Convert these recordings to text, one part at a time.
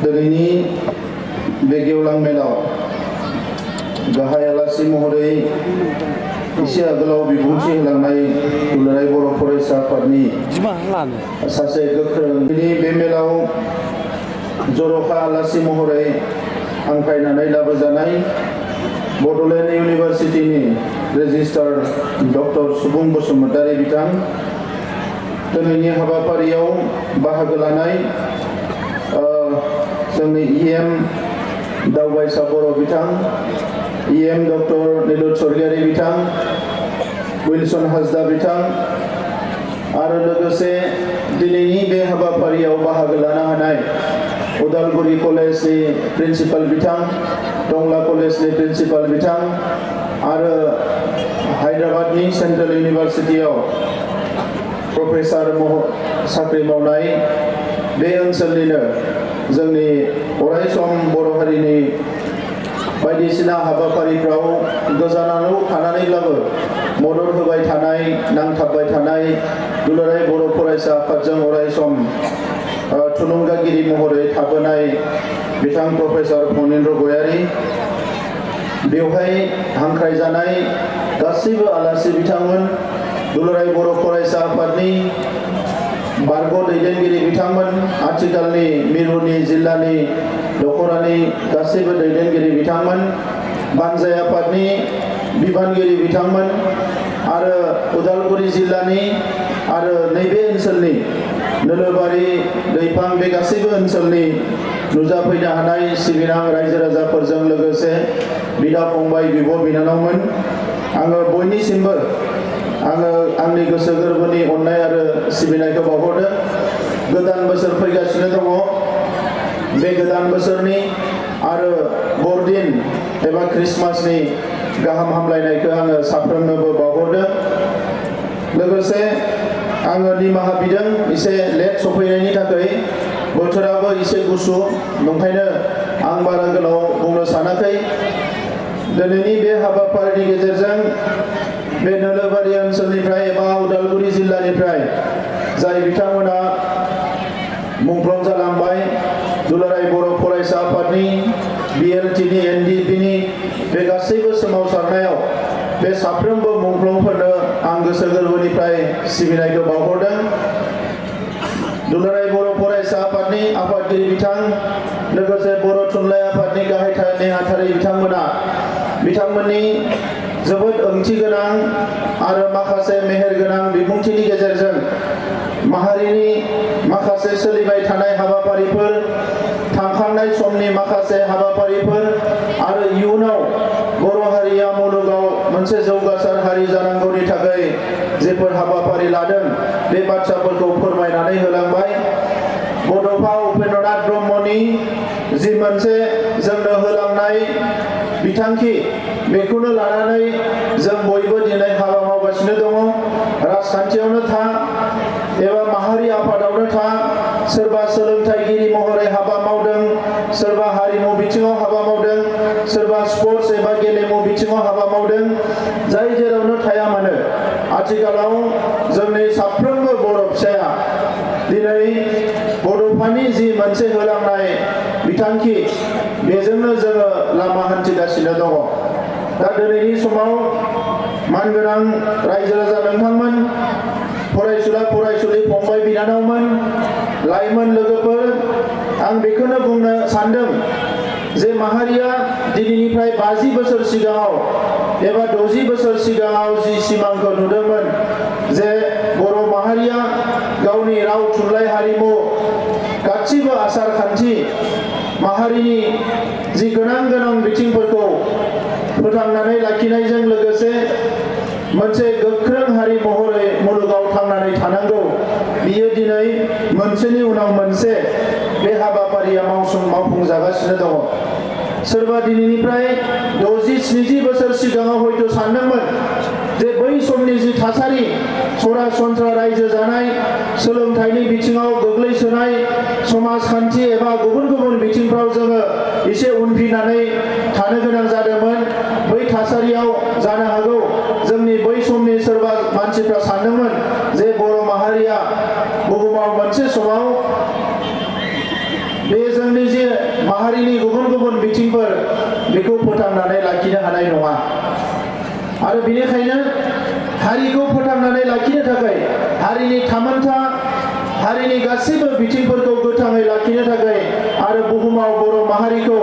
दिनैनि बे गेवलां मेलाव गाहाय आलासि महरै एसे आगोलाव बिबुंथि होलांनाय दुलाराय बर' फरायसा आफादनि सासे गोख्रों बे मेलाव जर'खा आलासि महरै हांख्रायनानै लाबोजानाय बड'लेण्ड इउनिभार्सिटिनि रेजिस्ट्रार डक्टर सुबुं बसुमतारी बिथां, दिनैनि हाबाफारियाव बाहागो लानाय जोंनि इएम दावबायसा बर' बिथां, इएम डक्टर निलुत सरगियारि बिथां, उइलसन हासदा बिथां आरो लोगोसे दिनैनि बे हाबाफारियाव बाहागो लानो हानाय उदालगुरि कलेजनि प्रिन्सिपाल बिथां, टंला कलेजनि प्रिन्सिपाल बिथां आरो हायद्राबादनि सेन्ट्रेल इउनिभार्सिटियाव प्रफेसार साख्रि मावनाय बे ओनसोलनिनो जोंनि अरायसम बर' हारिनि बायदिसिना हाबाफारिफ्राव गोजानाव थानानैब्लाबो मदद होबाय थानाय, नांथाबबाय थानाय दुलाराय बर' फरायसा आफादजों अरायसम थुलुंगागिरि महरै थाबोनाय बिथां प्रफेसार फणीन्द्र गयारी, बेवहाय हांख्रायजानाय गासैबो आलासि बिथांमोन, दुलाराय बर' फरायसा आफादनि बारग' दैदेनगिरि बिथांमोन, आथिखालनि मिरुनि जिल्लानि दख'रानि गासैबो दैदेनगिरि बिथांमोन, बानजाय आफादनि बिबानगिरि बिथांमोन आरो उदालगुरि जिल्लानि आरो नैबे ओनसोलनि नोलोबारि, दैफां बे गासैबो ओनसोलनि नुजाफैनो हानाय सिबिनां रायजो राजाफोरजों लोगोसे बिदा फंबाय, बिब' बिनानावमोन, आङो बयनिसिमबो आंनि गोसो गोरबोनि अननाय आरो सिबिनायखौ बावहरदों। गोदान बोसोर फैगासिनो दङ। बे गोदान बोसोरनि आरो बरदिन एबा ख्रिस्टमासनि गाहाम हामलायनायखौ आङो साफ्रोमनोबो बावहरदों। लोगोसे आङो निमाहा बिदों एसे लेट सफैनायनि थाखाय, बोथोराबो एसे गुसु, ओंखायनो आं बारा गोलाव बुंनो सानाखै। दिनैनि बे हाबाफारिनि गेजेरजों बे नोलोबारि ओनसोलनिफ्राय एबा उदालगुरि जिल्लानिफ्राय जाय बिथांमोना मुंख्लं जालांबाय, दुलाराय बर' फरायसा आफादनि, बिएलटिनि, एनडिपिनि बे गासैबो सोमावसारनायाव बे साफ्रोमबो मुंख्लंफोरनो आं गोसो गोरबोनिफ्राय सिबिनायखौ बावहरदों। दुलाराय बर' फरायसा आफादनि आफादगिरि बिथां, लोगोसे बर' थुनलाइ आफादनि गाहाय नेहाथारि बिथांमोननि जोबोद ओंथि गोनां आरो माखासे मेहेर गोनां बिबुंथिनि गेजेरजों माहारिनि माखासे सोलिबाय थानाय हाबाफारिफोर, थांखांनाय समनि माखासे हाबाफारिफोर आरो इयुनाव बर' हारिया मुलुगाव मोनसे जौगासार हारि जानांगौनि थाखाय जेफोर हाबाफारि लादों बे बाथ्राफोरखौ फोरमायनानै होलांबाय। बड'फा उपेन्द्रनाथ ब्रह्मनि जि मोनसे जोंनो होलांनाय बिथांखि, बेखौनो लानानै जों बयबो दिनै हाबा मावगासिनो दङ। राजखान्थियावनो था एबा माहारि आफादावनो था, सोरबा सोलोंथाइगिरि महरै हाबा मावदों, सोरबा हारिमु बिथिङाव हाबा मावदों, सोरबा स्पर्ट्स एबा गेलेमु बिथिङाव हाबा मावदों, जाय जेरावनो थाया मानो आथिखालाव जोंनि साफ्रोमबो बर' फिसाया दिनै बड'फानि जि मोनसे होलांनाय बिथांखि, बेजोंनो जोङो लामा हान्थिगासिनो दङ। दा दिनैनि समाव मानगोनां रायजो राजा नोंथांमोन, फरायसुला फरायसुलि फंबाय बिनानावमोन, लाइमोन लोगोफोर, आं बेखौनो बुंनो सानदों जे माहारिया दिनैनिफ्राय 50 बोसोर सिगाङाव एबा 60 बोसोर सिगाङाव जि सिमांखौ नुदोंमोन जे बर' माहारिया गावनि राव, थुनलाइ, हारिमु गासिबो आसार खान्थि, माहारिनि जि गोनां बिथिंफोरखौ फोथांनानै लाखिनायजों लोगोसे मोनसे गोख्रों हारि महरै मुलुगाव थांनानै थानांगौ, बियो दिनै मोनसेनि उनाव मोनसे बे हाबाफारिया मावफुंजागासिनो दङ। सोरबा दिनैनिफ्राय 60-70 बोसोर सिगाङाव हयथ' सानदोंमोन जे बै समनि जि थासारि, सरासनस्रा रायजो जानाय, सोलोंथाइनि बिथिङाव गोग्लैसोनाय, समाजखान्थि एबा गुबुन बिथिंफ्राव जोङो एसे उनफिननानै थानो गोनां जादोंमोन। बै थासारियाव जानो हागौ जोंनि बै समनि सोरबा मानसिफ्रा सानदोंमोन जे बर' माहारिया बुहुमाव मोनसे समाव बे जोंनि जे माहारिनि गुबुन गुबुन बिथिंफोर बेखौ फोथांनानै लाखिनो हानाय नङा। आरो बेनिखायनो हारिखौ फोथांनानै लाखिनो थाखाय हारिनि थामोनथा हारिनि गासैबो बिथिंफोरखौ गोथाङै लाखिनो थाखाय आरो बुहुमाव बर' माहारिखौ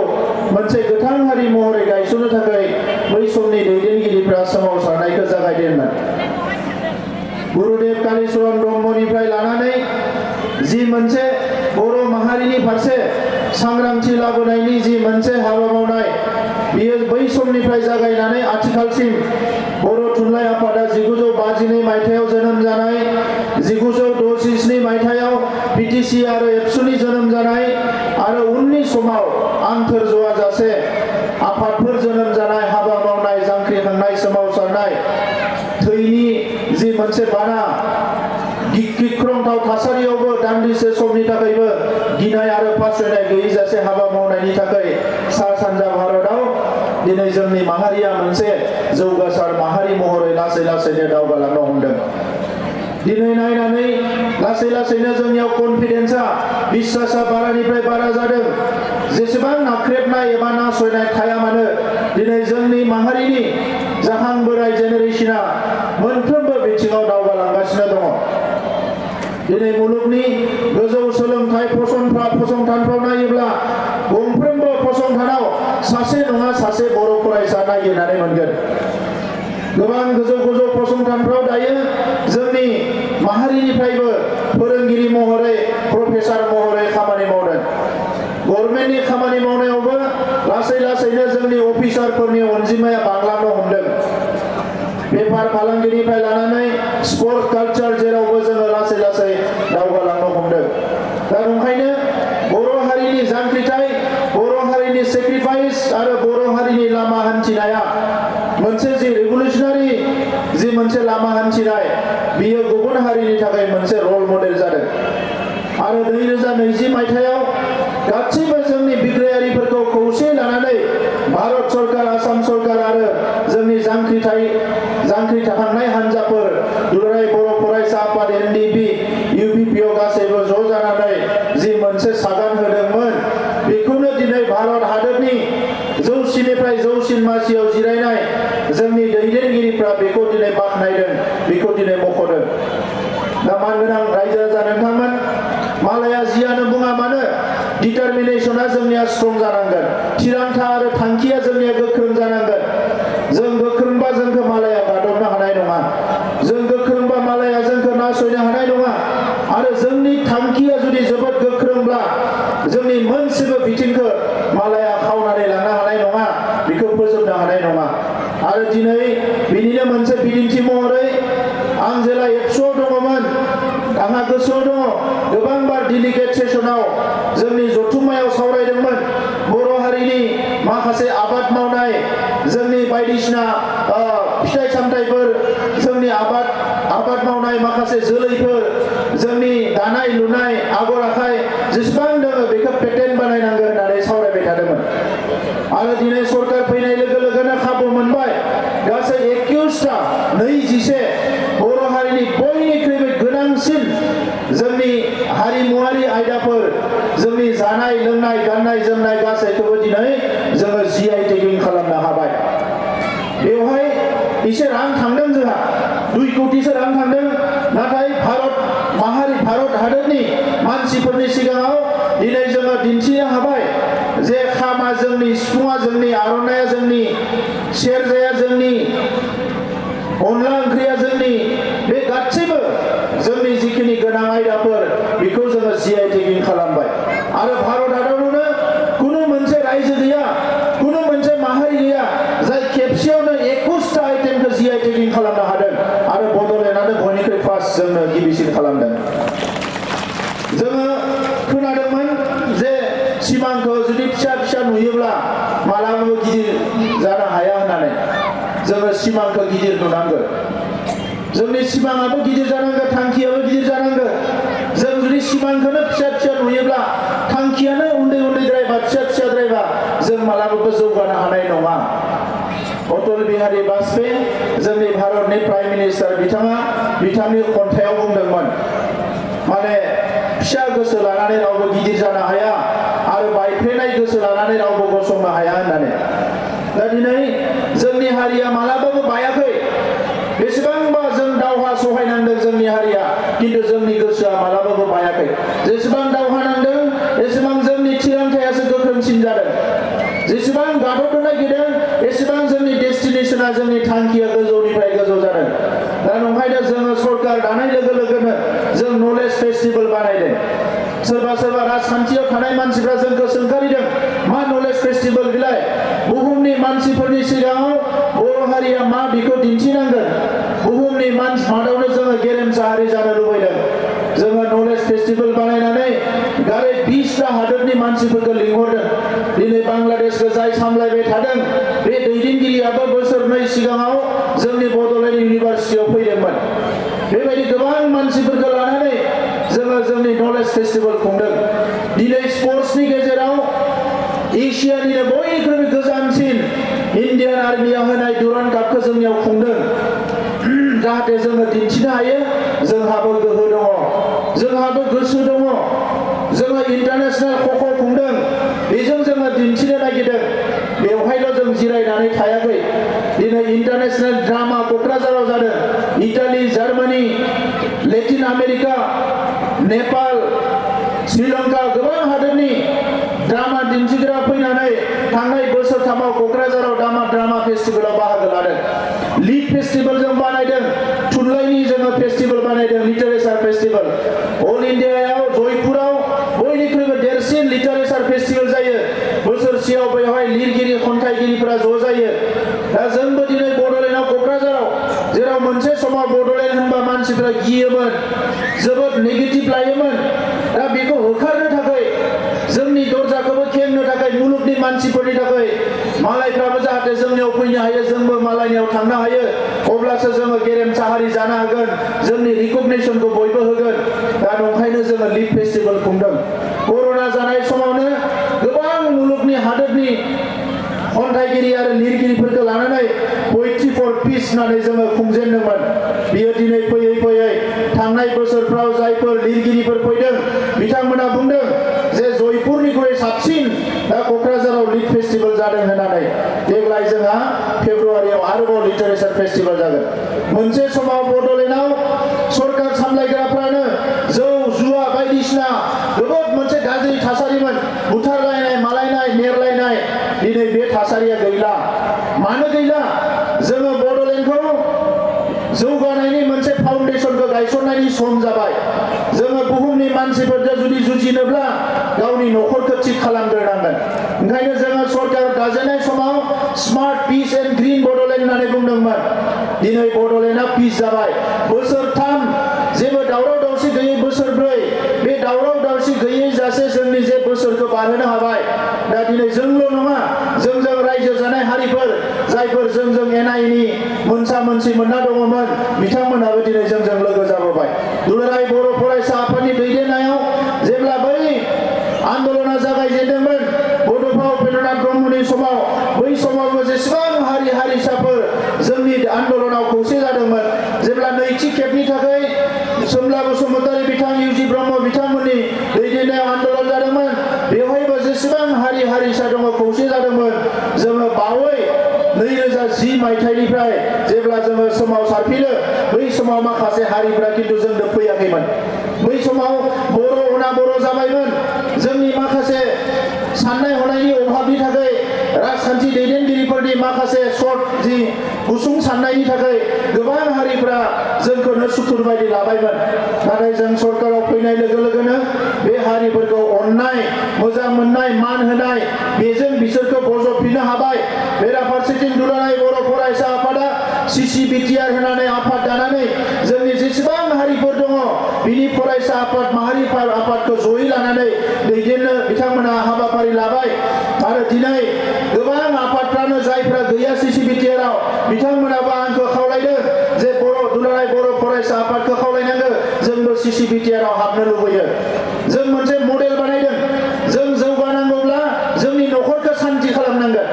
मोनसे गोथां हारि महरै गायसननो थाखाय बै समनि दैदेनगिरिफ्रा सोमावसारनायखौ जागायदोंमोन। गुरुदेव कालीचरण ब्रह्मनिफ्राय लानानै जि मोनसे बर' माहारिनि फारसे सांग्रांथि लाबोनायनि जि मोनसे हाबा मावनाय बियो बै समनिफ्राय जागायनानै आथिखालसिम बर' थुनलाइ आफादा 1952 मायथाइयाव जोनोम जानाय, 1967 मायथाइयाव पिटिसि आरो एबसुनि जोनोम जानाय आरो उननि समाव आंथोर ज'आजासे आफादफोर जोनोम जानाय, हाबा मावनाय, जांख्रिखांनाय, सोमावसारनाय, थैनि जि मोनसे बाना गिख्रंथाव थासारियावबो दान्दिसे समनि थाखायबो गिनाय आरो फासयनाय गैयैजासे हाबा मावनायनि थाखाय सा सानजा भारतआव दिनै जोंनि माहारिया मोनसे जौगासार माहारि महरै लासै लासैनो दावगालांनो हमदों। दिनै नायनानै लासै लासैनो जोंनियाव कनफिडेन्सआ बिश्वासआ बारानिफ्राय बारा जादों। जेसेबां नाख्रेबनाय एबा नासयनाय थाया मानो दिनै जोंनि माहारिनि जाहां बोराय जेनेरेसना मोनफ्रोमबो बिथिङाव दावगालांगासिनो दङ। दिनै मुलुगनि गोजौ सोलोंथाइ फसंथानफ्राव नायोब्ला गंफ्रोमबो फसंथानाव सासे नङा सासे बर' फरायसा नागिरनानै मोनगोन। गोबां गोजौ फसंथानफ्राव दायो जोंनि माहारिनिफ्रायबो फोरोंगिरि महरै, प्रफेसार महरै खामानि मावदों। गभर्नमेन्टनि खामानि मावनायावबो लासै लासैनो जोंनि अफिसारफोरनि अनजिमाया बांलांनो हमदों। बेफार फालांगिनिफ्राय लानानै स्पर्ट कालचार जेरावबो जोङो लासै लासै दावगालांनो हमदों। दा ओंखायनो बर' हारिनि जांख्रिथाय, बर' हारिनि सेक्रिफाइस आरो बर' हारिनि लामा हान्थिनाया मोनसे जि रिभलिउसनारि जि मोनसे लामा हान्थिनाय बियो गुबुन हारिनि थाखाय मोनसे रल मडेल जादों। आरो 2020 मायथाइयाव गासैबो जोंनि बिग्रायारिफोरखौ खौसे लानानै भारत सरकार, आसाम सरकार आरो जोंनि जांख्रिखांनाय हान्जाफोर दुलाराय बर' फरायसा आफाद NDP, UPPO गासैबो ज' जानानै जि मोनसे सागान होदोंमोन बेखौनो दिनै भारत हादरनि जौसिननिफ्राय जौसिन मासियाव जिरायनाय जोंनि दैदेनगिरिफ्रा बेखौ दिनै बाख्नायदों, बेखौ दिनै मख'दों। दा मानगोनां रायजो राजा नोंथांमोन, मालाया जियानो बुङा मानो डिटारमिनेसना जोंनिया स्ट्रं जानांगोन, थिरांथा आरो थांखिया जोंनिया गोख्रों जानांगोन। जों गोख्रोंबा जोंखौ मालाया गादबनो हानाय नङा, जों गोख्रोंबा मालाया जोंखौ नासयनो हानाय नङा। आरो जोंनि थांखिया जुदि जोबोद गोख्रोंब्ला जोंनि मोनसेबो बिथिंखौ मालाया खावनानै लानो हानाय नङा, बेखौ फोजोबनो हानाय नङा। आरो दिनै बिनिनो मोनसे बिदिन्थि महरै आं जेला एबसुआव दङमोन आंहा गोसोआव दङ गोबांबार डेलिगेट सेसनाव जोंनि जथुम्मायाव सावरायदोंमोन बर' हारिनि माखासे आबाद मावनाय, जोंनि बायदिसिना फिथाइ सामथाइफोर, जोंनि आबाद मावनाय माखासे जोलैफोर, जोंनि दानाय लुनाय आगर आखाइ जेसेबां दङ बेखौ पेटेन्ट बानायनांगौ होननानै सावरायबाय थादोंमोन। आरो दिनै सरकार फैनाय लोगो लोगोनो खाबु मोनबाय गासै 21 बर' हारिनि बयनिख्रुइबो गोनांसिन जोंनि हारिमुवारि आयदाफोर, जोंनि जानाय लोंनाय गाननाय जोमनाय गासैखौबो दिनै जोङो GI टेगिं खालामनो हाबाय। बेवहाय एसे रां थांदों, जोंहा 2 कोटिसो रां थांदों। नाथाय भारत हादरनि मानसिफोरनि सिगाङाव दिनै जोङो दिन्थिनो हाबाय जे खामा जोंनि, सिफुङा जोंनि, आर'नाइया जोंनि, सेरजाया जोंनि, अनला ओंख्रिया जोंनि, बे गासैबो जोंनि जिखिनि गोनां आयदाफोर बेखौ जोङो GI टेगिं खालामबाय। आरो भारत हादरावनो कुनु मोनसे रायजो गैया, कुनु मोनसे माहारि गैया जाय खेबसेयावनो 21टा आइटेमखौ GI टेगिं खालामनो हादों। आरो बड'लेण्डआनो बयनिख्रुइ फार्स्ट जोंनो गिबिसिन खालामदों। जोङो खोनादोंमोन जे सिमांखौ जुदि फिसा फिसा नुयोब्ला मालाबाबो गिदिर जानो हाया होननानै। जोङो सिमांखौ गिदिर नुनांगौ, जोंनि सिमाङाबो गिदिर जानांगौ, थांखियाबो गिदिर जानांगौ। जों जुदि सिमांखौनो फिसा फिसा नुयोब्ला, थांखियानो उन्दै उन्दैद्रायबा, फिसा फिसाद्रायबा जों मालाबाबो जौगानो हानाय नङा। अटल बिहारी बाजपेयी जोंनि भारतनि प्राइम मिनिस्टार, बिथांनि खन्थाइयाव बुंदोंमोन माने फिसा गोसो लानानै रावबो गिदिर जानो हाया आरो बायफ्लेनाय गोसो लानानै रावबो गसंनो हाया होननानै। दा दिनै जोंनि हारिया मालाबाबो बायाखै। बेसेबांबा जों दावहा सहायनांदों जोंनि हारिया, किन्तु जोंनि गोसोआ मालाबाबो बायाखै। जेसेबां दावहा नांदों एसेबां जोंनि थिरांथायासो गोख्रोंसिन जादों। जेसेबां गादबनो नागिरदों एसेबां जोंनि डेस्टिनेसना, जोंनि थांखिया गोजौनिफ्राय गोजौ जादों। दा नंखायनो जोङो सरकार दानाय लोगो लोगोनो जों नलेज फेस्टिभेल बानायदों। सोरबा सोरबा राजखान्थियाव थानाय मानसिफ्रा जोंखौ सोंखारिदों, मा नलेज फेस्टिभेल बिलाय? बुहुमनि मानसिफोरनि सिगाङाव बर' हारिया मा बेखौ दिन्थिनांगोन। बुहुमनि मादावनो जोङो गेरेमसा हारि जानो लुबैदों। जोङो नलेज फेस्टिभेल बानायनानै गारै 20टा हादोरनि मानसिफोरखौ लिंहरदों। दिनै बांलादेशखौ जाय सामलायबाय थादों बे दैदेनगिरियाबो बोसोरनै सिगाङाव जोंनि बड'लेण्ड इउनिभारसिटियाव फैदोंमोन। बेबायदि गोबां मानसिफोरखौ लानानै जोङो जोंनि नलेज फेस्टिभेल खुंदों। दिनै स्पर्ट्सनि गेजेराव एसियानिनो बयनिख्रुइबो गोजानसिन इन्डियान आर्मिया होनाय डुरान्ड कापखौ जोंनियाव खुंदों। जाहाथे जोङो दिन्थिनो हायो जोंहाबो गोहो दङ, जोंहाबो गोसो दङ। जोङो इन्टारनेसनेल ख'ख' खुंदों, बेजों जोङो दिन्थिनो नागिरदों। बेवहायल' जों जिरायनानै थायाखै। दिनै इन्टारनेसनेल ड्रामा क'क्राझाराव जादों। Italy, Germany, Latin America, Nepal, Sri Lanka गोबां हादोरनि ड्रामा दिन्थिग्रा फैनानै थांनाय बोसोरथामाव क'क्राझाराव ड्रामा फेस्टिभेलाव बाहागो लादों। लिड फेस्टिभेल जों बानायदों, थुनलाइनि जोङो फेस्टिभेल बानायदों, लिटारेचार फेस्टिभेल। अल इन्डियायाव जयपुराव बयनिख्रुइबो देरसिन लिटारेचार फेस्टिभेल जायो। बोसोरसेयाव बेवहाय लिरगिरि खन्थाइगिरिफोरा ज' जायो। दा जोंबो दिनै बड'लेण्डआव क'क्राझाराव, जेराव मोनसे समाव बड'लेण्ड होनबा मानसिफ्रा गियोमोन, जोबोद नेगेटिभ लायोमोन। दा बेखौ होखारनो थाखाय, जोंनि दरजाखौबो खेंनो थाखाय, मुलुगनि मानसिफोरनि थाखाय मालायफ्राबो जाहाथे जोंनियाव फैनो हायो, जोंबो मालायनियाव थांनो हायो, अब्लासो जोङो गेरेमसा हारि जानो हागोन, जोंनि रिकगनिसनखौ बयबो होगोन। दा नंखायनो जोङो लिड फेस्टिभेल खुंदों। कर'ना जानाय समावनो गोबां मुलुगनि हादोरनि खन्थाइगिरि आरो लिरगिरिफोरखौ लानानै पोएट्री फर पिस होननानै जोङो खुंजेनदोंमोन। बियो दिनै फैयै फैयै थांनाय बोसोरफ्राव जायफोर लिरगिरिफोर फैदों बिथांमोना बुंदों जे जयपुरनिख्रुइ साबसिन दा क'क्राझाराव लिड फेस्टिभेल जादों होननानै। देग्लाय जोंहा फेब्रुवारियाव आरोबाव लिटारेचार फेस्टिभेल जागोन। मोनसे समाव बड'लेण्डआव सरकार सामलायग्राफ्रानो जौ जुवा बायदिसिना जोबोद मोनसे गाज्रि थासारिमोन, बुथारलायनाय मालायनाय मेरलायनाय। दिनै बे थासारिया गैला। मानो गैला? जोङो बड'लेण्डखौ जौगानायनि मोनसे फाउन्डेसनखौ गायसननायनि सम जाबाय। जोङो बुहुमनि मानसिफोरजों जुदि जुजिनोब्ला गावनि न'खरखौ थिग खालामग्रोनांगोन। ओंखायनो जोङो सरकार दाजेननाय समाव smart piece and green Bodoland होननानै बुंदोंमोन। दिनै बड'लेण्डआ पिस जाबाय। बोसोरथाम जेबो दावराव दावसि गैयै बोसोरब्रै, बे दावराव दावसि गैयै जासे जोंनि जे बोसोरखौ बारहोनो हाबाय। दा दिनै जोंल' नङा, जोंजों रायजो जानाय हारिफोर जायफोर जोंजों एना एनि मोनसा मोनसि मोनना दङमोन, बिथांमोनाबो दिनै जोंजों लोगो जाबोबाय। दुलाराय बर' फरायसा आफादनि दैदेननायाव जेब्ला बै आन्दलना जागायजेनदोंमोन बड'फा उपेन्द्रनाथ ब्रह्मनि समाव, बै समावबो जेसेबां हारि हारिसाफोर जोंनि आन्दलनाव खौसे जादोंमोन। जेब्ला नैथि खेबनि थाखाय सोमला बसुमतारी बिथां, इउजि ब्रह्म बिथांमोननि दैदेननायाव आन्दलन जादोंमोन, बेवहायबो जेसेबां हारि हारिसा दङ खौसे जादोंमोन। जोङो बावै 2010 मायथाइनिफ्राय जेब्ला जोङो सोमावसारफिनो, बै समाव माखासे हारिफ्रा खिन्थु जोंनो फैयाखैमोन। बै समाव बर' अना बर' जाबायमोन। जोंनि माखासे साननाय हनायनि अभाबनि थाखाय, राजखान्थि दैदेनगिरिफोरनि माखासे गुसुं साननायनि थाखाय गोबां हारिफ्रा जोंखौनो सुथुर बायदि लाबायमोन। नाथाय जों सरकाराव फैनाय लोगो लोगोनो बे हारिफोरखौ अननाय, मोजां मोननाय, मान होनाय, बेजों बिसोरखौ बजबफिननो हाबाय। बेराफारसेथिं दुलाराय बर' फरायसा आफादा CCBTR होनानै आफाद दानानै जोंनि जेसेबां हारिफोर दङ बिनि फरायसा आफाद, माहारि आफादखौ जयै लानानै दैदेननो बिथांमोना हाबाफारि लाबाय। आरो दिनै गोबां आफादफ्रानो जायफ्रा गैया CCBTR आव, बिथांमोनाबो आंखौ खावलायदों जे दुलाराय बर' फरायसा आफादखौ खावलायनांगौ, जोंबो CCBTR आव हाबनो लुबैयो। जों मोनसे मडेल बानायदों। जों जौगानांगौब्ला जोंनि न'खरखौ सान्थि खालामनांगोन।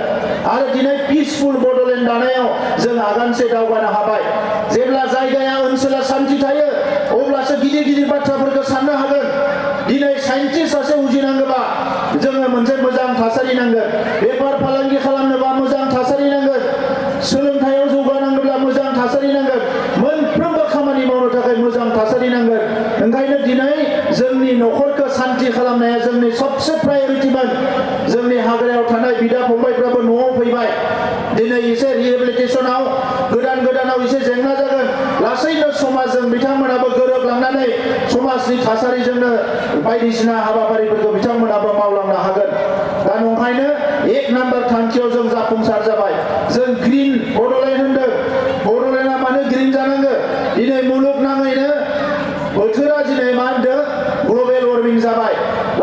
आरो दिनै पिसफुल बड'लेण्ड दानायाव जों आगानसे दावगानो हाबाय। जेब्ला जायगाया, ओनसोला सान्थि थायो, अब्लासो गिदिर गिदिर बाथ्राफोरखौ साननो हागोन। दिनै साइन्टिस्ट सासे उजिनांगौबा जोङो थासारि नांगोन बेफार फालांगि खालामनोबा मोजां थासारि नांगोन सोलोंथायाव जौगानांगौब्ला मोजां थासारि नांगोन मोनफ्रोमबो खामानि मावनो थाखाय मोजां थासारि नांगोन ओंखायनो दिनै जोंनि न'खरखौ सान्थि खालामनाया जोंनि सबसे प्रायोरिटिमोन जोंनि हाग्रायाव थानाय बिदा फंबायफ्राबो न'आव फैबाय दिनै एसे रिहेबिलिटेसनाव गोदानाव एसे जेंना जागोन लासैनो समाजजों बिथांमोनाबो गोरोबलांनानै समाजनि थासारिजोंनो बायदिसिना हाबाफारिफोरखौ बिथांमोनाबो मावलांनो हागोन दा नंखायनो 1 नाम्बार थांखियाव जों जाफुंसार जाबाय जों ग्रिन बड'लेण्ड होनदों बड'लेण्डआ मानो ग्रिन जानांगौ दिनै मुलुगनाङैनो बोथोरा दिनै मा होनदों ग्लबेल वार्मिं जाबाय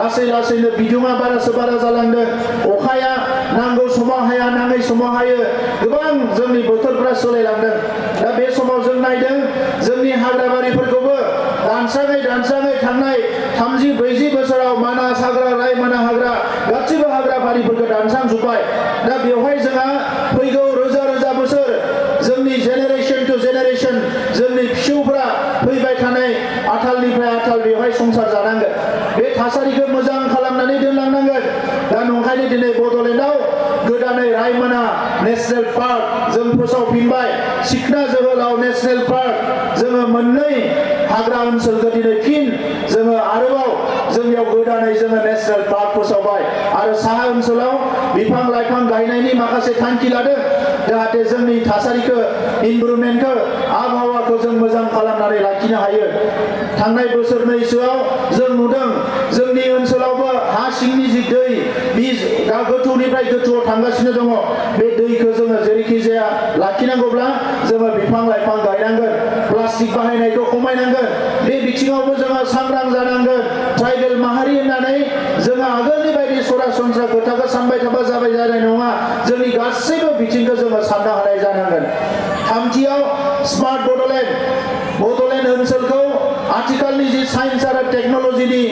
लासैनो बिदुङा बारासो बारा जालांदों अखाया नांगौ समाव हाया नाङै समाव हायो गोबां जोंनि बोथोरफ्रा सोलायलांदों दा बे समाव जों नायदों जोंनि हाग्राबारिफोरखौबो दानस्राङै थांनाय 30-40 बोसोराव मानास हाग्रा रायमना हाग्रा गासैबो हाग्राबारिफोरखौ दानस्रांजोब्बाय दा बेवहाय जोंहा फैगौ रोजा बोसोर जोंनि जेनेरेशन टु जेनेरेशन जोंनि फिसौफ्रा फैबाय थानाय आथालनिफ्राय आथाल बेवहाय संसार जानांगोन बे थासारिखौ मोजां खालामनानै दोनलांनांगोन दा नंखायनो दिनै बड'लेण्डआव गोदानै रायमना नेशनेल पार्क जों फोसावफिनबाय सिखना जोहोलाव नेशनेल पार्क जोङो मोननै हाग्रा ओनसोलखौ दिनै फिन जोङो आरोबाव जोंनियाव गोदानै जोङो नेशनेल पार्क फोसावबाय आरो साहा ओनसोलाव बिफां लाइफां गायनायनि माखासे थांखि लादों जाहाथे जोंनि थासारिखौ इनभाइरनमेन्टखौ आबहावाखौ जों मोजां खालामनानै लाखिनो हायो थांनाय बोसोरनैसोआव जों नुदों जोंनि ओनसोलावबो हा सिंनि जि दै गोथौनिफ्राय गोथौआव थांगासिनो दङ बे दैखौ जोङो जेरैखि जाया लाखिनांगौब्ला जोङो बिफां लाइफां गायनांगोन प्लास्टिक बाहायनायखौ खमायनांगोन बे बिथिङावबो जोङो सांग्रां जानांगोन ट्राइबेल माहारि होननानै जोङो आगोलनि बायदि सरासनस्रा खोथाखौ सानबाय थाबा जानाय नङा जोंनि गासैबो बिथिंखौ जोङो साननो हानाय जानांगोन थामथियाव स्मार्ट बड'लेण्ड ओनसोलखौ आथिखालनि जि साइन्स आरो टेक्न'लजिनि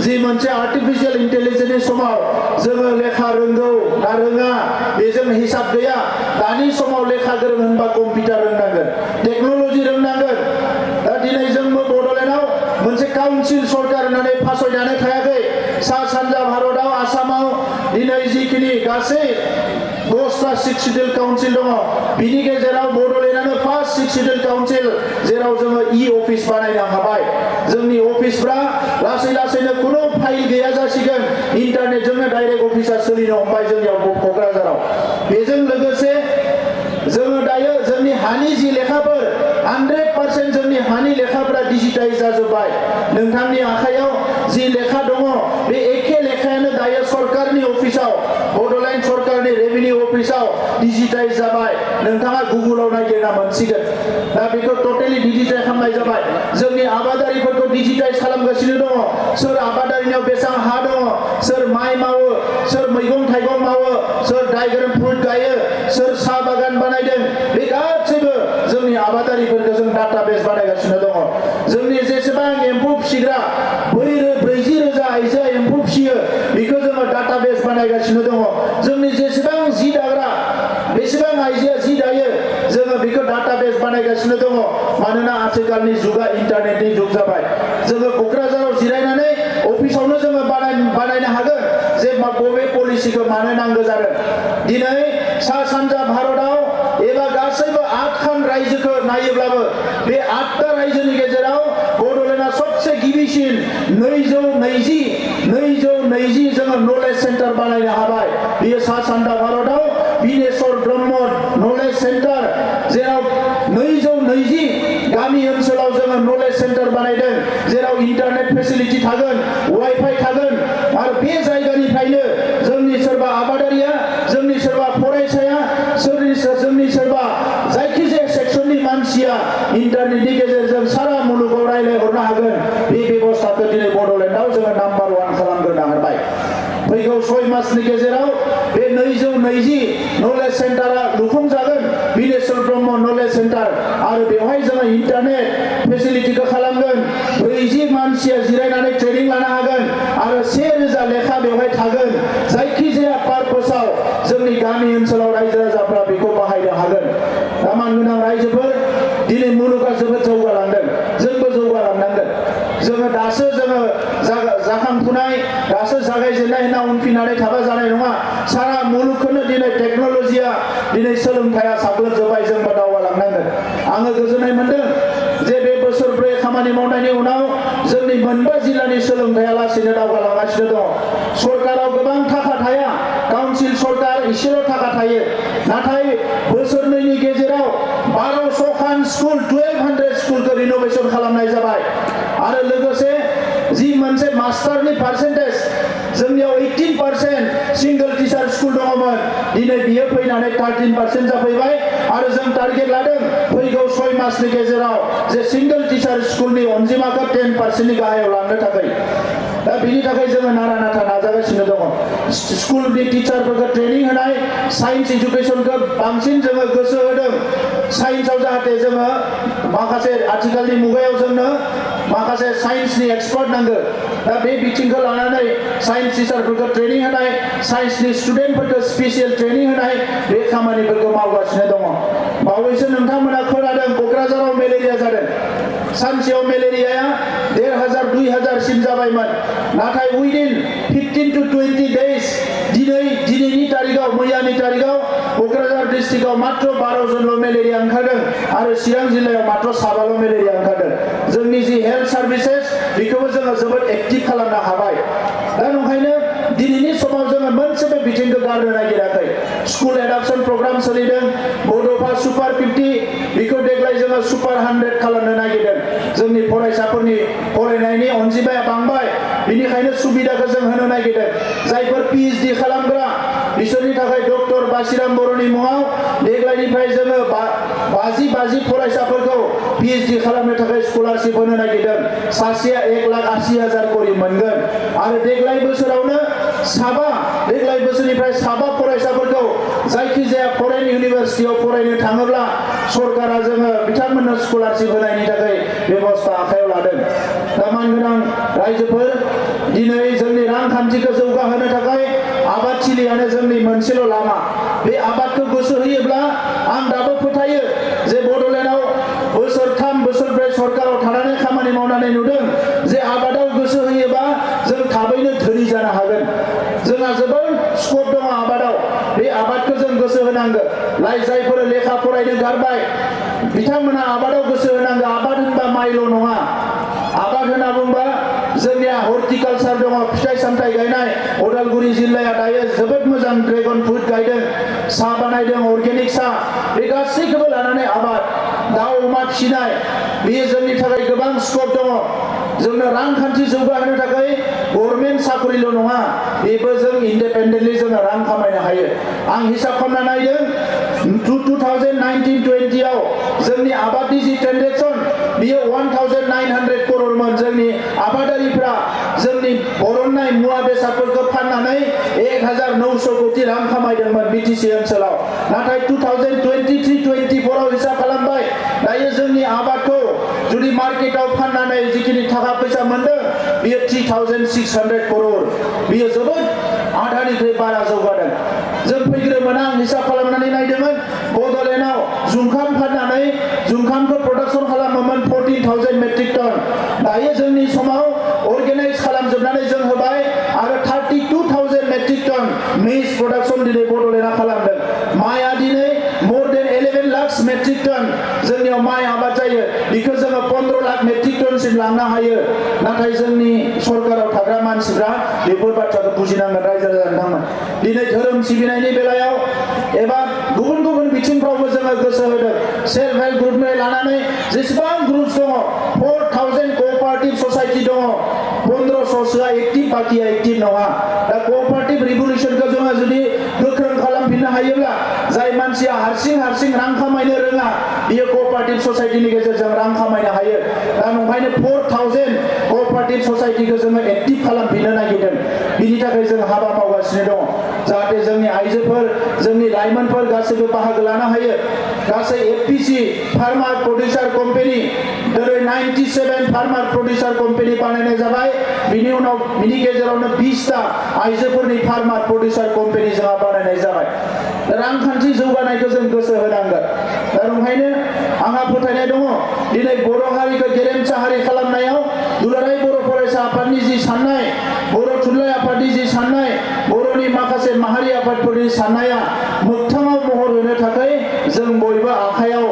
जि मोनसे आर्टिफिशियेल इन्टेलिजेन्सनि समाव जोङो लेखा रोंगौ ना रोङा बेजों हिसाब गैया दानि समाव लेखा गोरों होनबा कम्पिउटार रोंनांगोन टेक्न'लजि रोंनांगोन दा दिनै जोंबो बड'लेण्डआव मोनसे काउन्सिल सरकार होननानै फासयनानै थायाखै सा सानजा भारतआव आसामाव दिनै जिखिनि गासै 10टा सिक्स सिडिउल काउन्सिल दङ बिनि गेजेराव बड'लेण्डआनो फार्स्ट सिक्स सिडिउल काउन्सिल जेराव जोङो अफिस बानायनो हाबाय जोंनि अफिसफ्रा लासैनो खुनु फाइल गैया जासिगोन इन्टारनेटजोंनो डाइरेक्ट अफिसा सोलिनो हमबाय जोंनियाव क'क्राझाराव बेजों लोगोसे जोङो दायो जोंनि हानि जि लेखाफोर 100% जोंनि हानि लेखाफोरा डिजिटाइज जाजोब्बाय नोंथांनि आखायाव जि लेखा दङ बे एखे लेखायानो दायो सरकारनि अफिसाव बड'लेण्ड सरकारनि रेभिनिउ अफिसाव डिजिटाइज जाबाय नोंथाङा गुगोलाव नागिरना मोनसिगोन दा बेखौ टटेलि डिजिटाइज खालामनाय जाबाय जोंनि आबादारिफोरखौ डिजिटाइज खालामगासिनो दङ सोर आबादारिनियाव बेसेबां हा दङ सोर माइ मावो सोर मैगं थाइगं मावो सोर ड्रागन फ्रुट गायो सोर साहा बागान बानायदों बे गासैबो जोंनि आबादारिफोरखौ जों डाटाबेस बानायगासिनो दङ जोंनि जेसेबां एम्फौ फिसिग्रा 40,000 आइजो एम्फौ फिसियो बेखौ जोङो डाटाबेस बानायगासिनो दङ जोंनि जेसेबां जि दाग्रा बेसेबां आइजोआ जि दायो जोङो बेखौ डाटाबेस बानायगासिनो दङ मानोना आथिखालनि जुगा इन्टारनेटनि जुग जाबाय जोङो क'क्राझाराव जिरायनानै अफिसावनो जोङो बानायनो हागोन जे बबे पलिसिखौ मानो नांगौ जादों दिनै सा सानजा भारतआव एबा गासैबो 8खान रायजोखौ नायोब्लाबो बे 8टा रायजोनि गेजेराव बड'लेण्डआ सबसे गिबिसिन 220 जोङो नलेज सेन्टार बानायनो हाबाय बेयो सा सानजा भारतआव बिनेश्वर ब्रह्म नलेज सेन्टार जेराव 220 गामि ओनसोलाव जोङो नलेज सेन्टार बानायदों जेराव इन्टारनेट फेसिलिटि थागोन वाइफाइ थागोन आरो बे जायगानिफ्रायनो जोंनि सोरबा आबादारिया जोंनि सोरबा फरायसाया जोंनि सोरबा जायखिजाया सेक्सननि मानसिया इन्टारनेटनि गेजेरजों सारा मुलुगाव रायज्लायहरनो हागोन बे बेबस्थाखौ दिनै बड'लेण्डआव जोङो नाम्बार 1 खालामग्रोनो हाबाय फैगौ 6 मासनि गेजेराव बे 220 नलेज सेन्टारा लुफुंजागोन बिनेश्वर ब्रह्म नलेज सेन्टार आरो बेवहाय जोङो इन्टारनेट फेसिलिटिखौ खालामगोन 40 मानसिया जिरायनानै ट्रेनिं लानो हागोन आरो 1000 लेखा बेवहाय थागोन जायखिजाया पार्पसाव जोंनि गामि ओनसोलाव रायजो राजाफ्रा बेखौ बाहायनो हागोन दामान गोनां रायजोफोर दिनै मुलुगा जोबोद जौगालांदों जोंबो जौगालांनांगोन जोङो दासो जाखांफुनाय दासो जागायजेननाय होनना उनफिननानै थाबा जानाय नङा सारा मुलुगखौनो दिनै टेक्न'लजिया दिनै सोलोंथाइया साग्लोबजोब्बाय जोंबो दावगालांनांगोन आङो गोजोननाय मोनदों जे बे बोसोरब्रै खामानि मावनायनि उनाव जोंनि मोनबा जिल्लानि सोलोंथाइया लासैनो दावगालांगासिनो दङ सरकाराव गोबां थाखा थाया काउन्सिल सरकार इसेल' थाखा थायो नाथाय बोसोरनैनि गेजेराव 1200 खान स्कुल 1200 स्कुलखौ रिनोभेसन खालामनाय जाबाय आरो लोगोसे जि मोनसे मास्टारनि पार्सेन्टेज जोंनियाव 18% सिंगल टिचार स्कुल दङमोन दिनै बियो फैनानै 13% जाफैबाय आरो जों टारगेट लादों फैगौ 6 मासनि गेजेराव जे सिंगल टिचार स्कुलनि अनजिमाखौ 10%नि गाहायाव लांनो थाखाय दा बिनि थाखाय जोङो नारा नाथा नाजागासिनो दङ स्कुलनि टिचारफोरखौ ट्रेनिं होनाय साइन्स एजुकेशनखौ बांसिन जोङो गोसो होदों साइन्सआव जाहाथे जोङो माखासे आथिखालनि मुगायाव जोंनो माखासे साइन्सनि एक्सपार्ट नांगौ दा बे बिथिंखौ लानानै साइन्स टिचारफोरखौ ट्रेनिं होनाय साइन्सनि स्टुडेन्टफोरखौ स्पेसियेल ट्रेनिं होनाय बे खामानिफोरखौ मावगासिनो दङ बावैसो नोंथांमोना खोनादों क'क्राझाराव मेलेरिया जादों सानसेयाव मेलेरियाया 1000 2000 सिम जाबायमोन नाथाय उइदिन 15 to 20 days दिनैनि तारिखाव मैयानि तारिखाव क'क्राझार डिस्ट्रिक्टआव मात्र 12 जनल' मेलेरिया ओंखारदों आरो चिरां जिल्लायाव मात्र 7 मेलेरिया ओंखारदों जोंनि जि हेल्थ सार्भिसेस बेखौबो जोङो जोबोद एक्टिभ खालामनो हाबाय दा ओंखायनो दिनैनि समाव जोङो मोनसेबो बिथिंखौ गारनो नागिराखै स्कुल एडाप्शन प्रग्राम सोलिदों बड'फा सुपार 50 बेखौ देग्लाय जोङो सुपार 100 खालामनो नागिरदों जोंनि फरायसाफोरनि फरायनायनि अनजिमाया बांबाय बेनिखायनो सुबिदाखौ जों होनो नागिरदों जायफोर PhD खालामग्रा बिसोरनि थाखाय डक्टर बासिराम बर'नि मुङाव देग्लायनिफ्राय जोङो 50 फरायसाफोरखौ PhD खालामनो थाखाय स्कलारशिप होनो नागिरदों सासेया 1,80,000 करि मोनगोन आरो देग्लाय बोसोरावनो देग्लाय बोसोरनिफ्राय 7 फरायसाफोरखौ जायखिजाया फरेन इउनिभारसिटियाव फरायनो थाङोब्ला सरकारा जोङो बिथांमोननो स्कलारशिप होनायनि थाखाय बेबस्था आखायाव लादों दा मानगोनां रायजोफोर दिनै जोंनि रांखान्थिखौ जौगाहोनो थाखाय आबादथिलियानो जोंनि मोनसेल' लामा बे आबादखौ गोसो होयोब्ला आं दाबो फोथायो जे बड'लेण्डआव बोसोरथाम बोसोरब्रै सरकाराव थानानै खामानि मावनानै नुदों जे आबादाव गोसो होयोबा जों थाबैनो धोनि जानो हागोन जोंहा जोबोद स्कप दङ आबादाव बे आबादखौ जों गोसो होनांगौ जायफोर लेखा फरायनो गारबाय बिथांमोना आबादाव गोसो होनांगौ आबाद होनबा माइल' नङा आबाद होनना बुंबा जोंनिया हर्टिकालचार दङ फिथाइ सामथाइ गायनाय उदालगुरि जिल्लाया दायो जोबोद मोजां ड्रेगन फ्रुट गायदों साहा बानायदों अर्गेनिक साहा बे गासैखौबो लानानै आबाद दाउ अमा फिसिनाय बेयो जोंनि थाखाय गोबां स्कप दङ जोंनो रांखान्थि जौगाहोनो थाखाय गभर्नमेन्ट साख्रिल' नङा बेबो जों इन्डिपेन्डेन्टलि जोङो रां खामायनो हायो आं हिसाब खालामना नायदों 2019-20 आव जोंनि आबादनि जि ट्रेन्जेक्सन बियो 1900 करोड़मोन जोंनि आबादारिफ्रा जोंनि बरननाय मुवा बेसादफोरखौ फाननानै 1900 कोटी रां खामायदोंमोन BTC ओनसोलाव नाथाय 2023-24 आव हिसाब खालामबाय दायो जोंनि आबादखौ जुदि मार्केटाव फाननानै जिखिनि थाखा फैसा मोनदों बियो 3600 करोड़ बियो जोबोद आधानिफ्राय बारा जौगादों जों फैग्रोमोन आं हिसाब खालामनानै नायदोंमोन बड'लेण्डआव जुंखाम फाननानै जुंखामखौ प्रडाक्सन खालामोमोन 14,000 मेट्रिक टन दायो जोंनि समाव अर्गेनाइज खालामजोबनानै जों होबाय आरो 32,000 मेट्रिक टन मेज प्रडाक्सन दिनै बड'लेण्डआ खालामदों माइआ दिनै more than 11 lakh matric ton जोंनियाव माइ आबाद जायो बेखौ जोङो 15 लाख मेट्रिक टनसिम लांनो हायो नाथाय जोंनि सरकाराव थाग्रा मानसिफ्रा बेफोर बाथ्राखौ बुजिनांगोन रायजो राजानो दिनै धोरोम सिबिनायनि बेलायाव एबा गुबुन गुबुन बिथिंफ्रावबो जोङो गोसो होदों सेल्फ हेल्प ग्रुपनिफ्राय लानानै जेसेबां ग्रुप्स दङ 4000 कोअपारेटिभ ससाइटि दङ 1500सोआ एक्टिभ बाकिया एक्टिभ नङा दा कोअपारेटिभ रिभलिउसनखौ जोङो जुदि गोख्रों खालामफिननो हायोब्ला जाय मानसिया हारसिं रां खामायनो रोङा बियो कोअपारेटिभ ससाइटिनि गेजेरजों रां खामायनो हायो दा ओंखायनो 4000 कोअपारेटिभ ससाइटिखौ जोङो एक्टिभ खालामफिननो नागिरदों बिनि थाखाय जों हाबा मावगासिनो दङ जाहाथे जोंनि आइजोफोर जोंनि लाइमोनफोर गासैबो बाहागो लानो हायो गासै FPC फार्मार प्रडिउसार कम्पानि दिनै 97 फार्मार प्रडिउसार कम्पानि बानायनाय जाबाय बिनि उनाव बिनि गेजेरावनो 20टा आइजोफोरनि फार्मार प्रडिउसार कम्पानि जोंहा बानायनाय जाबाय रांखान्थि जौगानायखौ जों गोसो होनांगोन दा ओंखायनो आंहा फोथायनाय दङ दिनै बर' हारिखौ गेरेमसा हारि खालामनायाव दुलाराय बर' फरायसा आफादनि जि साननाय बर' थुनलाइ आफादनि जि साननाय बर'नि माखासे माहारि आफादफोरनि साननाया मोगथाङाव महर होनो थाखाय जों बयबो आखायाव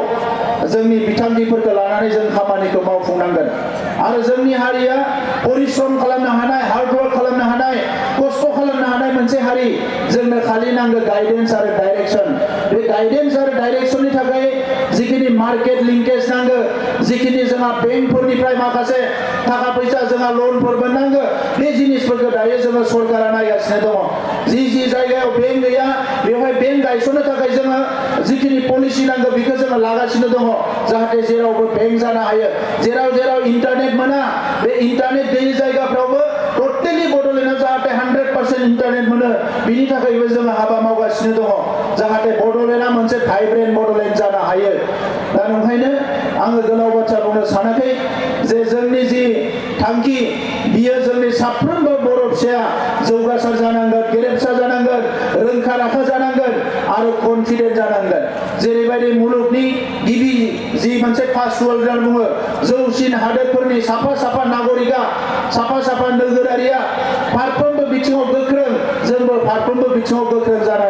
जोंनि बिथांखिफोरखौ लानानै जों खामानिखौ मावफुंनांगोन आरो जोंनि हारिया परिश्रम खालामनो हानाय हार्डवर्क खालामनो हानाय खस्थ' खालामनो हानाय मोनसे हारि जोंनो खालि नांगौ गाइडेन्स आरो डाइरेक्सन बे गाइडेन्स आरो डाइरेक्सननि थाखाय जिखिनि मार्केट लिंकेज नांगौ जिखिनि जोंहा बेंकफोरनिफ्राय माखासे थाखा फैसा जोंहा लनफोर मोननांगौ बे जिनिसफोरखौ दायो जोङो सरकारा नायगासिनो दङ जि जायगायाव बेंक गैया बेवहाय बेंक गायसननो थाखाय जोङो जिखिनि पलिसि नांगौ बेखौ जोङो लागासिनो दङ जाहाथे जेरावबो बेंक जानो हायो जेराव इन्टारनेट मोना बे इन्टारनेट गैयि जायगाफ्रावबो टटेलि बड'लेण्डआव जाहाथे 100% इन्टारनेट मोनो बिनि थाखायबो जोङो हाबा मावगासिनो दङ जाहाथे बड'लेण्डआ मोनसे भाइब्रेन्ट बड'लेण्ड जानो हायो दा ओंखायनो आङो गोलाव बाथ्रा बुंनो सानाखै जे जोंनि जि थांखि बियो जोंनि साफ्रोमबो बर' फिसाया जौगासार जानांगोन गेरेमसा जानांगोन रोंखा राखा जानांगोन आरो कनफिडेन्ट जानांगोन जेरैबायदि मुलुगनि गिबि जि मोनसे फार्स्ट वर्ल्ड होनना बुङो जौसिन हादोरफोरनि साफा नागरिका साफा नोगोरारिया फारफ्रोमबो बिथिङाव गोख्रों जोंबो फारफ्रोमबो बिथिङाव गोख्रों जानांगोन